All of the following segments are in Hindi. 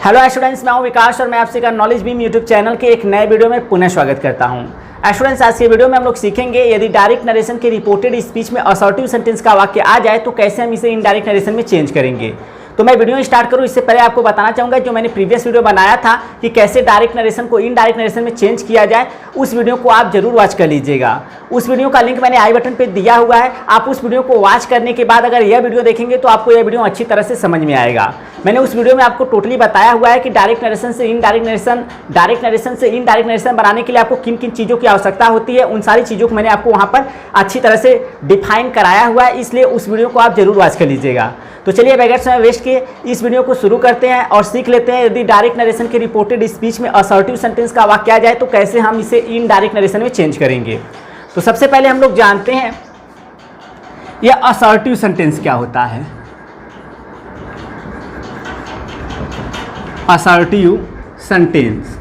हेलो स्टूडेंट्स, मैं हूं विकास और मैं आपसे का नॉलेज बीम यूट्यूब चैनल के एक नए वीडियो में पुनः स्वागत करता हूं। स्टूडेंट्स, आज के वीडियो में हम लोग सीखेंगे यदि डायरेक्ट नरेशन के रिपोर्टेड स्पीच में असर्टिव सेंटेंस का वाक्य आ जाए तो कैसे हम इसे इनडायरेक्ट नरेशन में चेंज करेंगे। तो मैं वीडियो स्टार्ट करूं इससे पहले आपको बताना चाहूँगा जो मैंने प्रीवियस वीडियो बनाया था कि कैसे डायरेक्ट नरेशन को इनडायरेक्ट नरेशन में चेंज किया जाए, उस वीडियो को आप जरूर वॉच कर लीजिएगा। उस वीडियो का लिंक मैंने आई बटन पे दिया हुआ है। आप उस वीडियो को वॉच करने के बाद अगर यह वीडियो देखेंगे तो आपको यह वीडियो अच्छी तरह से समझ में आएगा। मैंने उस वीडियो में आपको टोटली बताया हुआ है कि डायरेक्ट नरेशन से इनडायरेक्ट नरेशन, डायरेक्ट नरेशन से इनडायरेक्ट नरेशन बनाने के लिए आपको किन किन चीज़ों की आवश्यकता होती है। उन सारी चीज़ों को मैंने आपको वहाँ पर अच्छी तरह से डिफाइन कराया हुआ है, इसलिए उस वीडियो को आप जरूर वॉच कर लीजिएगा। तो चलिए बगैर समय वेस्ट किए इस वीडियो को शुरू करते हैं और सीख लेते हैं यदि डायरेक्ट नरेशन के रिपोर्टेड स्पीच में असर्टिव सेंटेंस का वाक्य आ जाए तो कैसे हम इसे इनडायरेक्ट नरेशन में चेंज करेंगे। तो सबसे पहले हम लोग जानते हैं यह असर्टिव सेंटेंस क्या होता है। असर्टिव सेंटेंस,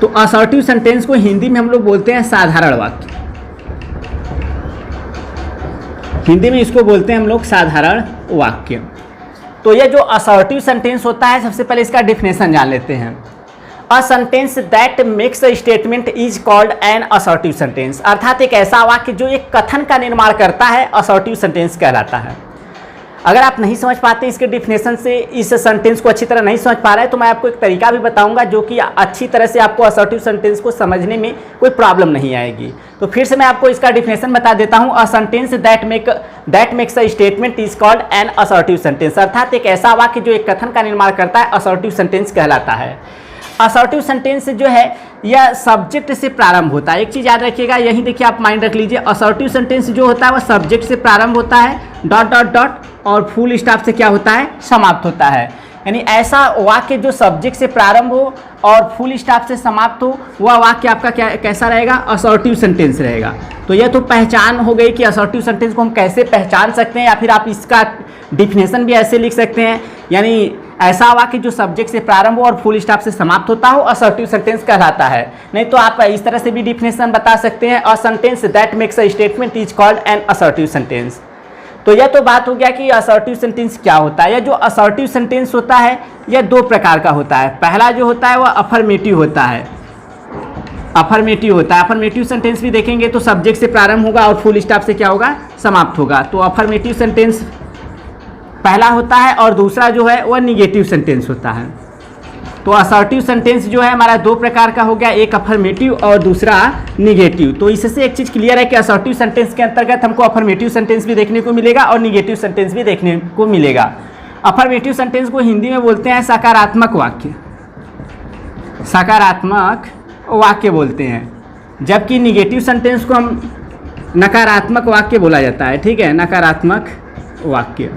तो असर्टिव सेंटेंस को हिंदी में हम लोग बोलते हैं साधारण वाक्य। हिंदी में इसको बोलते हैं हम लोग साधारण वाक्य। तो यह जो असर्टिव सेंटेंस होता है, सबसे पहले इसका डिफिनेशन जान लेते हैं। A sentence that makes a statement is called an assertive sentence, अर्थात एक ऐसा वाक्य जो एक कथन का निर्माण करता है असर्टिव सेंटेंस कहलाता है। अगर आप नहीं समझ पाते इसके डिफिनेशन से, इस सेंटेंस को अच्छी तरह नहीं समझ पा रहे हैं, तो मैं आपको एक तरीका भी बताऊंगा जो कि अच्छी तरह से आपको असर्टिव सेंटेंस को समझने में कोई प्रॉब्लम नहीं आएगी। तो फिर से मैं आपको इसका डिफिनेशन बता देता हूं। A sentence that makes a statement is called an assertive sentence, अर्थात एक ऐसा वाक्य जो एक कथन का निर्माण करता है असर्टिव सेंटेंस कहलाता है। असर्टिव सेंटेंस जो है यह सब्जेक्ट से प्रारंभ होता है। एक चीज़ याद रखिएगा, यही देखिए आप माइंड रख लीजिए, असर्टिव सेंटेंस जो होता है वह सब्जेक्ट से प्रारंभ होता है, डॉट डॉट डॉट, और फुल स्टॉप से क्या होता है, समाप्त होता है। यानी ऐसा वाक्य जो सब्जेक्ट से प्रारंभ हो और फुल स्टॉप से समाप्त हो, वह वाक्य आपका कैसा रहेगा, असर्टिव सेंटेंस रहेगा। तो यह तो पहचान हो गई कि असर्टिव सेंटेंस को हम कैसे पहचान सकते हैं, या फिर आप इसका डिफिनेशन भी ऐसे लिख सकते हैं, यानी ऐसा वाक्य जो सब्जेक्ट से प्रारंभ हो और फुल स्टॉप से समाप्त होता हो असर्टिव सेंटेंस कहलाता है। नहीं तो आप इस तरह से भी डिफिनेशन बता सकते हैं, a sentence that makes a statement is called an assertive sentence. तो यह तो बात हो गया कि असर्टिव सेंटेंस क्या होता है। यह जो असर्टिव सेंटेंस होता है यह दो प्रकार का होता है। पहला जो होता है वह अफर्मेटिव होता है, अफर्मेटिव होता है। अफर्मेटिव सेंटेंस भी देखेंगे तो सब्जेक्ट से प्रारंभ होगा और फुल स्टॉप से क्या होगा, समाप्त होगा। तो अफर्मेटिव सेंटेंस पहला होता है, और दूसरा जो है वह निगेटिव सेंटेंस होता है। तो असर्टिव सेंटेंस जो है हमारा दो प्रकार का हो गया, एक अफर्मेटिव और दूसरा निगेटिव। तो इससे एक चीज़ क्लियर है कि असर्टिव सेंटेंस के अंतर्गत हमको अफर्मेटिव सेंटेंस भी देखने को मिलेगा और निगेटिव सेंटेंस भी देखने को मिलेगा। अफर्मेटिव सेंटेंस को हिंदी में बोलते हैं सकारात्मक वाक्य, सकारात्मक वाक्य बोलते हैं, जबकि निगेटिव सेंटेंस को हम नकारात्मक वाक्य बोला जाता है। ठीक है, नकारात्मक वाक्य।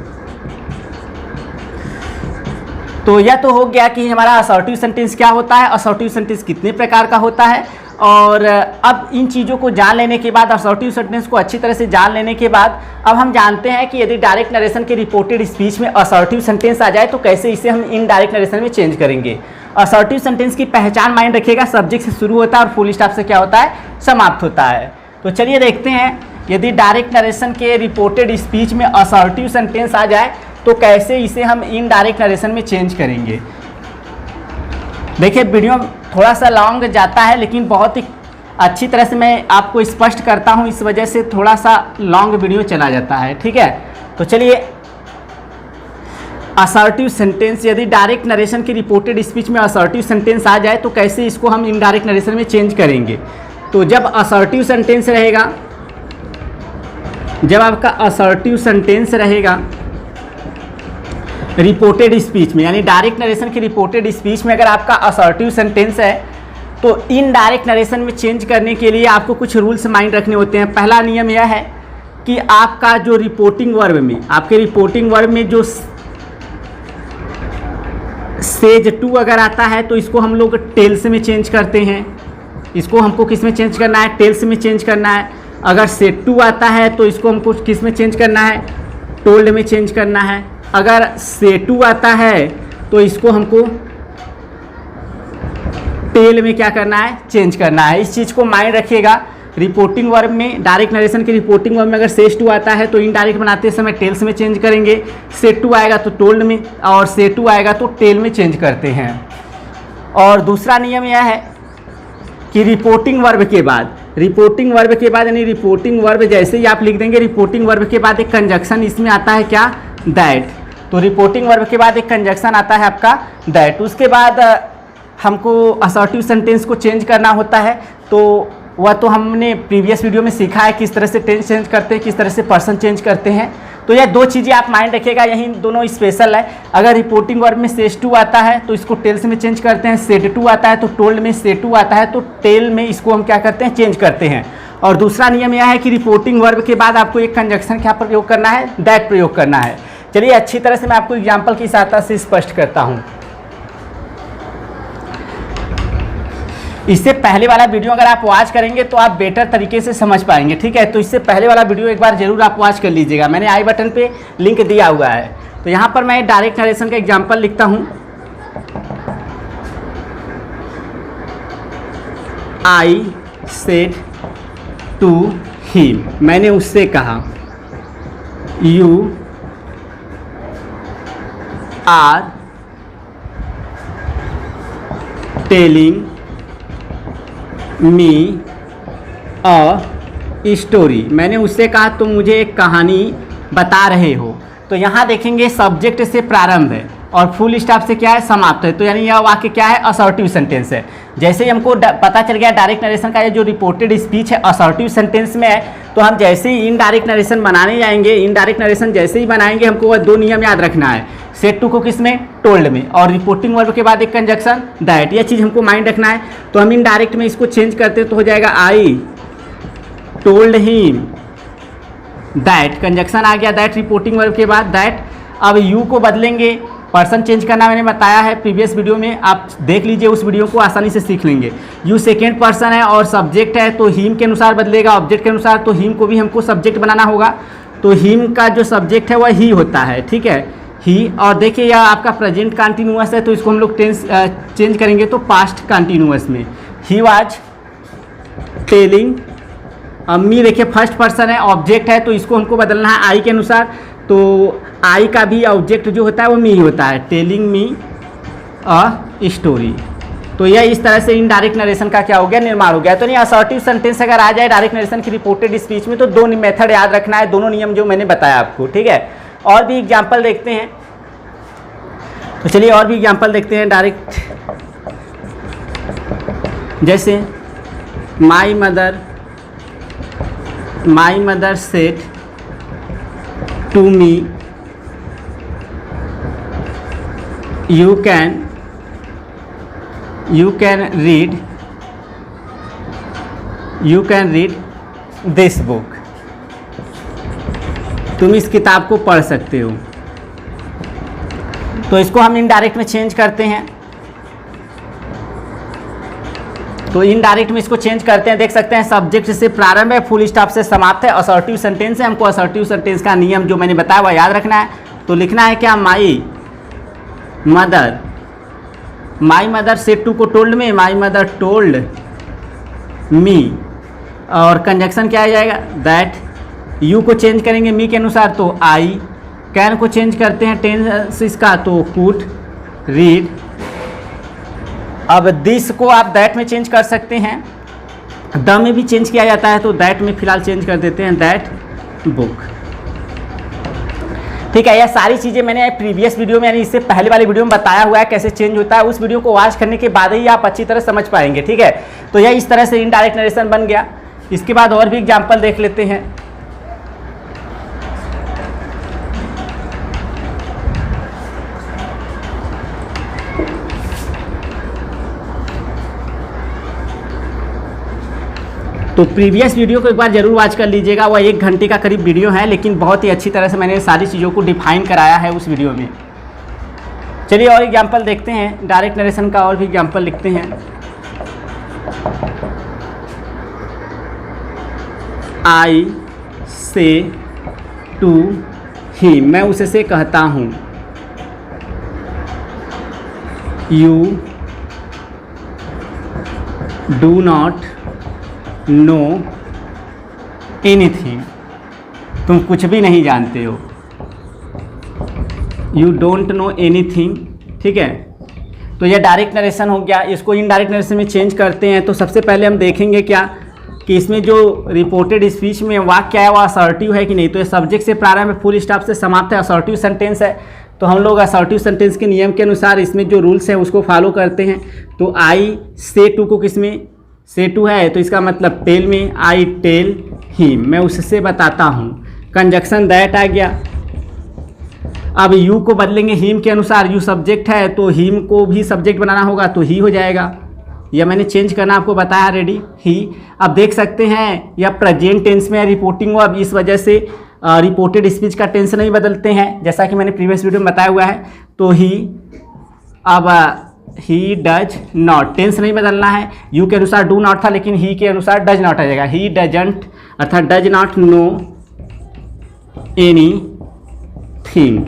तो यह तो हो गया कि हमारा असर्टिव सेंटेंस क्या होता है, असर्टिव सेंटेंस कितने प्रकार का होता है। और अब इन चीज़ों को जान लेने के बाद, असर्टिव सेंटेंस को अच्छी तरह से जान लेने के बाद, अब हम जानते हैं कि यदि डायरेक्ट नरेशन के रिपोर्टेड स्पीच में असर्टिव सेंटेंस आ जाए तो कैसे इसे हम इनडायरेक्ट नरेशन में चेंज करेंगे। असर्टिव सेंटेंस की पहचान माइंड रखिएगा, सब्जेक्ट से शुरू होता है और फुल स्टॉप से क्या होता है, समाप्त होता है। तो चलिए देखते हैं यदि डायरेक्ट नरेशन के रिपोर्टेड स्पीच में असर्टिव सेंटेंस आ जाए तो कैसे इसे हम इनडायरेक्ट नरेशन में चेंज करेंगे। देखिए वीडियो थोड़ा सा लॉन्ग जाता है, लेकिन बहुत ही अच्छी तरह से मैं आपको स्पष्ट करता हूं, इस वजह से थोड़ा सा लॉन्ग वीडियो चला जाता है। ठीक है, तो चलिए असर्टिव सेंटेंस, यदि डायरेक्ट नरेशन की रिपोर्टेड स्पीच में असर्टिव सेंटेंस आ जाए तो कैसे इसको हम इनडायरेक्ट नरेशन में चेंज करेंगे। तो जब असर्टिव सेंटेंस रहेगा, जब आपका असर्टिव सेंटेंस रहेगा रिपोर्टेड स्पीच में, यानी डायरेक्ट नरेशन की रिपोर्टेड स्पीच में अगर आपका असर्टिव सेंटेंस है तो इनडायरेक्ट नरेशन में चेंज करने के लिए आपको कुछ रूल्स माइंड रखने होते हैं। पहला नियम यह है कि आपका जो रिपोर्टिंग वर्ब में, आपके रिपोर्टिंग वर्ब में जो सेज टू अगर आता है तो इसको हम लोग टेल्स में चेंज करते हैं। इसको हमको किस में चेंज करना है, टेल्स में चेंज करना है। अगर सेड टू आता है तो इसको हमको किस में चेंज करना है, टोल्ड में चेंज करना है। अगर से टू आता है तो इसको हमको टेल में क्या करना है, चेंज करना है। इस चीज़ को माइंड रखिएगा रिपोर्टिंग वर्ब में डायरेक्ट नरेशन के रिपोर्टिंग वर्ब में अगर सेज टू आता है तो इनडायरेक्ट बनाते समय टेल्स में चेंज करेंगे, सेड टू आएगा तो टोल्ड में, और सेड टू आएगा तो टेल में चेंज करते हैं। और दूसरा नियम यह है कि रिपोर्टिंग वर्ब के बाद यानी रिपोर्टिंग वर्ब जैसे ही आप लिख देंगे, रिपोर्टिंग वर्ब के बाद एक कंजक्शन इसमें आता है, क्या, दैट। तो रिपोर्टिंग वर्ब के बाद एक कंजक्शन आता है आपका दैट। उसके बाद हमको असर्टिव सेंटेंस को चेंज करना होता है, तो वह तो हमने प्रीवियस वीडियो में सीखा है किस तरह से टेंस चेंज करते हैं, किस तरह से पर्सन चेंज करते हैं। तो यह दो चीज़ें आप माइंड रखिएगा, यही दोनों स्पेशल है। अगर रिपोर्टिंग वर्ब में सेज टू आता है तो इसको टेल्स में चेंज करते हैं, सेड टू आता है तो टोल्ड में, सेड टू आता है तो टेल में, इसको हम क्या करते हैं, चेंज करते हैं। और दूसरा नियम यह है कि रिपोर्टिंग वर्ब के बाद आपको एक कंजक्शन क्या प्रयोग करना है, दैट प्रयोग करना है। चलिए अच्छी तरह से मैं आपको एग्जाम्पल की सहायता से स्पष्ट करता हूँ। इससे पहले वाला वीडियो अगर आप वॉच करेंगे तो आप बेटर तरीके से समझ पाएंगे, ठीक है। तो इससे पहले वाला वीडियो एक बार जरूर आप वॉच कर लीजिएगा, मैंने आई बटन पे लिंक दिया हुआ है। तो यहाँ पर मैं डायरेक्ट नरेशन का एग्जांपल लिखता हूँ। आई सेड टू हिम, मैंने उससे कहा। You are telling me a story, मैंने उससे कहा तुम मुझे एक कहानी बता रहे हो। तो यहाँ देखेंगे सब्जेक्ट से प्रारंभ है और फुल स्टॉप से क्या है, समाप्त है। तो यानी यह वाक्य क्या है, असर्टिव सेंटेंस है। जैसे ही हमको पता चल गया डायरेक्ट नरेशन का ये जो रिपोर्टेड स्पीच है असर्टिव सेंटेंस में है, तो हम जैसे ही इनडायरेक्ट नरेशन बनाने जाएंगे, इनडायरेक्ट नरेशन जैसे ही बनाएंगे हमको वह दो नियम याद रखना है, सेड टू को किस में, टोल्ड में, और रिपोर्टिंग वर्ब के बाद एक कंजक्शन दैट, यह चीज़ हमको माइंड रखना है। तो हम इनडायरेक्ट में इसको चेंज करते हैं तो हो जाएगा I told him that, conjunction आ गया दैट रिपोर्टिंग वर्ब के बाद दैट। अब यू को बदलेंगे, पर्सन चेंज करना मैंने बताया है प्रीवियस वीडियो में, आप देख लीजिए उस वीडियो को, आसानी से सीख लेंगे। यू सेकेंड पर्सन है और सब्जेक्ट है तो हिम के अनुसार बदलेगा, ऑब्जेक्ट के अनुसार, तो हिम को भी हमको सब्जेक्ट बनाना होगा। तो हिम का जो सब्जेक्ट है वह ही होता है, ठीक है, ही। और देखिए यह आपका प्रेजेंट कंटिन्यूअस है तो इसको हम लोग टेंस चेंज करेंगे तो पास्ट कंटिन्यूअस में। ही वाज टेलिंग मी, देखिए फर्स्ट पर्सन है, ऑब्जेक्ट है तो इसको हमको बदलना है आई के अनुसार। तो आई का भी ऑब्जेक्ट जो होता है वो मी होता है, टेलिंग मी अ स्टोरी। तो यह इस तरह से इनडायरेक्ट नरेशन का क्या हो गया, निर्माण हो गया। तो नहीं असर्टिव सेंटेंस अगर आ जाए डायरेक्ट नरेशन की रिपोर्टेड स्पीच में तो दो मेथड याद रखना है, दोनों नियम जो मैंने बताया आपको, ठीक है। और भी एग्जाम्पल देखते हैं, तो चलिए और भी एग्जाम्पल देखते हैं डायरेक्ट। जैसे my mother said to me you can read this book, तुम इस किताब को पढ़ सकते हो। तो इसको हम इनडायरेक्ट में चेंज करते हैं, तो इनडायरेक्ट में इसको चेंज करते हैं, देख सकते हैं सब्जेक्ट से प्रारंभ है, फुल स्टॉप से समाप्त है, असर्टिव सेंटेंस है। हमको असर्टिव सेंटेंस का नियम जो मैंने बताया वह याद रखना है। तो लिखना है क्या, माई मदर सेड टू को टोल्ड में, माई मदर टोल्ड मी, और कंजक्शन क्या आ जाएगा, दैट। यू को चेंज करेंगे मी के अनुसार तो आई, कैन को चेंज करते हैं टेंस इसका तो कुड रीड। अब दिस को आप दैट में चेंज कर सकते हैं, द में भी चेंज किया जाता है तो दैट में फिलहाल चेंज कर देते हैं, दैट बुक, ठीक है। यह सारी चीज़ें मैंने प्रीवियस वीडियो में यानी इससे पहले वाले वीडियो में बताया हुआ है कैसे चेंज होता है, उस वीडियो को वॉच करने के बाद ही आप अच्छी तरह समझ पाएंगे, ठीक है। तो यह इस तरह से इनडायरेक्ट नरेशन बन गया। इसके बाद और भी एग्जाम्पल देख लेते हैं। तो प्रीवियस वीडियो को एक बार जरूर वॉच कर लीजिएगा, वह 1 घंटे का करीब वीडियो है, लेकिन बहुत ही अच्छी तरह से मैंने सारी चीज़ों को डिफाइन कराया है उस वीडियो में। चलिए और एग्जांपल देखते हैं, डायरेक्ट नरेशन का और भी एग्जांपल लिखते हैं। आई से टू ही, मैं उसे से कहता हूँ। You do not know anything, तुम कुछ भी नहीं जानते हो, यू डोंट नो एनीथिंग। ठीक है, तो यह डायरेक्ट नरेशन हो गया। इसको इनडायरेक्ट नरेशन में चेंज करते हैं तो सबसे पहले हम देखेंगे क्या कि इसमें जो रिपोर्टेड स्पीच में वाक्य है वो असर्टिव है कि नहीं। तो ये सब्जेक्ट से प्रारंभ है, फुल स्टॉप से समाप्त है, असर्टिव सेंटेंस है। तो हम लोग असर्टिव सेंटेंस के नियम के अनुसार इसमें जो रूल्स हैं उसको फॉलो करते हैं। तो आई से टू को किस में, से टू है तो इसका मतलब टेल में, आई टेल हिम, मैं उससे बताता हूँ। कंजक्शन दैट आ गया। अब यू को बदलेंगे हिम के अनुसार, यू सब्जेक्ट है तो हिम को भी सब्जेक्ट बनाना होगा तो ही हो जाएगा। यह मैंने चेंज करना आपको बताया रेडी ही। अब देख सकते हैं यह प्रेजेंट टेंस में रिपोर्टिंग हो, अब इस वजह से रिपोर्टेड स्पीच का टेंस नहीं बदलते हैं, जैसा कि मैंने प्रीवियस वीडियो में बताया हुआ है। तो ही, अब ही डज नॉट, टेंस नहीं बदलना है। यू के अनुसार डू नॉट था लेकिन ही के अनुसार डज नॉट आ जाएगा। ही डजंट अर्थात does not know any thing.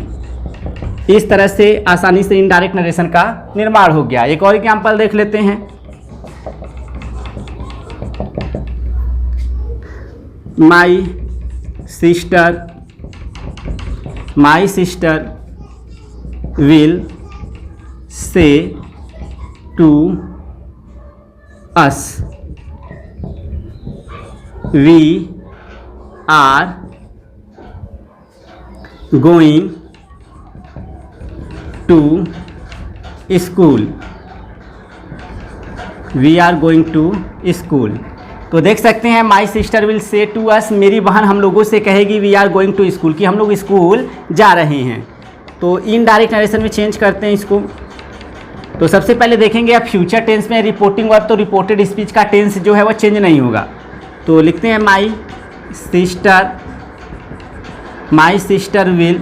इस तरह से आसानी से इनडायरेक्ट नरेशन का निर्माण हो गया। एक और एग्जाम्पल देख लेते हैं। My sister will say to us we are going to school, we are going to school. तो देख सकते हैं my sister will say to us, मेरी बहन हम लोगों से कहेगी we are going to school, कि हम लोग स्कूल जा रहे हैं। तो इनडायरेक्ट नरेशन में चेंज करते हैं इसको। तो सबसे पहले देखेंगे अब फ्यूचर टेंस में रिपोर्टिंग वर्ब, तो रिपोर्टेड स्पीच का टेंस जो है वो चेंज नहीं होगा। तो लिखते हैं माई सिस्टर विल,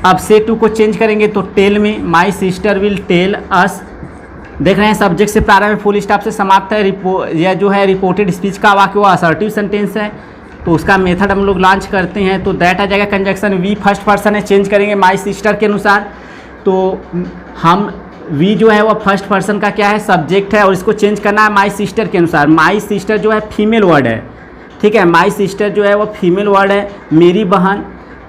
अब से टू को चेंज करेंगे तो टेल में, my sister will tell us. देख रहे हैं सब्जेक्ट से प्रारंभ फुल स्टॉप से समाप्त है। यह जो है रिपोर्टेड स्पीच का वाक्य वो असर्टिव सेंटेंस है। तो उसका मेथड हम लोग लॉन्च करते हैं। तो दैट आ जाएगा कंजक्शन, वी फर्स्ट पर्सन है, चेंज करेंगे माई सिस्टर के अनुसार। तो हम वी जो है वो फर्स्ट पर्सन का क्या है, सब्जेक्ट है, और इसको चेंज करना है माई सिस्टर के अनुसार। माई सिस्टर जो है फीमेल वर्ड है, ठीक है, माई सिस्टर जो है वो फीमेल वर्ड है, मेरी बहन।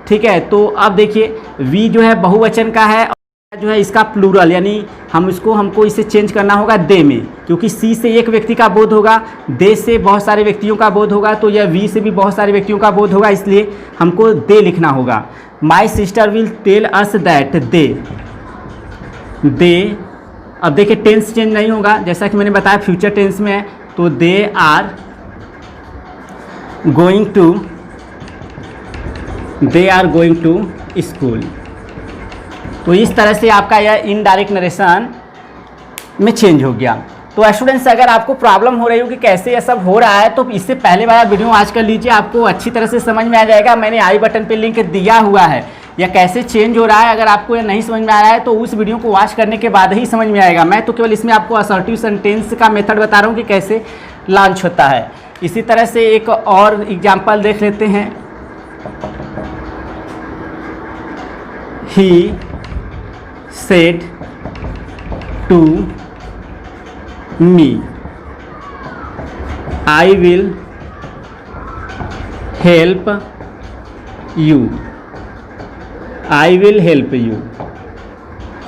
ठीक है, तो अब देखिए वी जो है बहुवचन का है, जो है इसका प्लूरल, यानी हमको इसे चेंज करना होगा दे में, क्योंकि सी से एक व्यक्ति का बोध होगा, दे से बहुत सारे व्यक्तियों का बोध होगा, तो यह वी से भी बहुत सारे व्यक्तियों का बोध होगा, इसलिए हमको दे लिखना होगा। My sister will tell us that, they. अब देखिए टेंस चेंज नहीं होगा, जैसा कि मैंने बताया फ्यूचर टेंस में है। तो they are going to school. तो इस तरह से आपका यह इनडायरेक्ट नरेशन में चेंज हो गया। तो स्टूडेंट्स, अगर आपको प्रॉब्लम हो रही हो कि कैसे यह सब हो रहा है, तो इससे पहले वाला वीडियो आज कर लीजिए, आपको अच्छी तरह से समझ में आ जाएगा। मैंने आई बटन पे लिंक दिया हुआ है, यह कैसे चेंज हो रहा है। अगर आपको यह नहीं समझ में आ रहा है तो उस वीडियो को वॉच करने के बाद ही समझ में आएगा। मैं तो केवल इसमें आपको असर्टिव सेंटेंस का मेथड बता रहा हूँ कि कैसे लॉन्च होता है। इसी तरह से एक और एग्जाम्पल देख लेते हैं। ही said to me, I will help you, I will help you।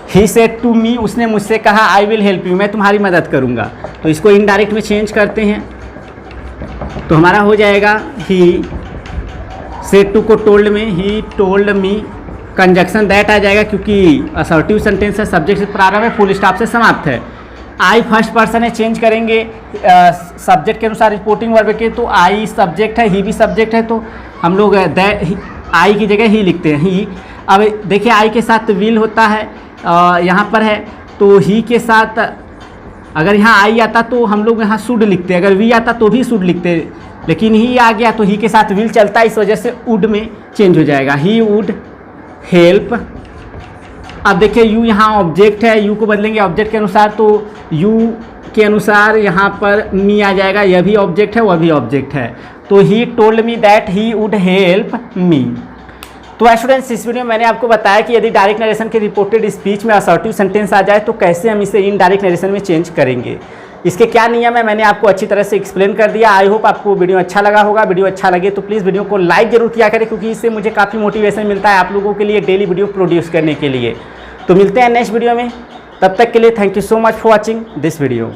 He said to me, उसने मुझसे कहा I will help you, मैं तुम्हारी मदद करूँगा। तो इसको इनडायरेक्ट में चेंज करते हैं तो हमारा हो जाएगा he said to को told में, he told me। Conjunction that आ जाएगा क्योंकि असर्टिव सेंटेंस है, सब्जेक्ट से प्रारंभ है, फुल स्टॉप से समाप्त है। आई फर्स्ट पर्सन है, चेंज करेंगे सब्जेक्ट के अनुसार रिपोर्टिंग वर्ब के। तो आई सब्जेक्ट है, ही भी सब्जेक्ट है, तो हम लोग आई की जगह ही लिखते हैं ही। अब देखिए आई के साथ विल होता है, यहाँ पर है, तो ही के साथ अगर यहाँ आई आता तो हम लोग यहाँ शुड लिखते, अगर वी आता तो भी शुड लिखते, लेकिन ही आ गया तो ही के साथ विल चलता है, इस वजह से वुड में चेंज हो जाएगा। He would help. अब देखिए यू यहाँ ऑब्जेक्ट है, यू को बदलेंगे ऑब्जेक्ट के अनुसार, तो यू के अनुसार यहाँ पर मी आ जाएगा, यह भी ऑब्जेक्ट है वह भी ऑब्जेक्ट है। तो he told me that he would help me. तो स्टूडेंट्स, इस वीडियो में मैंने आपको बताया कि यदि डायरेक्ट नरेशन के रिपोर्टेड स्पीच में असर्टिव सेंटेंस आ जाए तो कैसे हम इसे इनडायरेक्ट नरेशन में चेंज करेंगे। इसके क्या नियम है मैंने आपको अच्छी तरह से एक्सप्लेन कर दिया। आई होप आपको वीडियो अच्छा लगा होगा। वीडियो अच्छा लगे तो प्लीज़ वीडियो को लाइक जरूर किया करें, क्योंकि इससे मुझे काफ़ी मोटिवेशन मिलता है आप लोगों के लिए डेली वीडियो प्रोड्यूस करने के लिए। तो मिलते हैं नेक्स्ट वीडियो में, तब तक के लिए thank you so much for watching this video.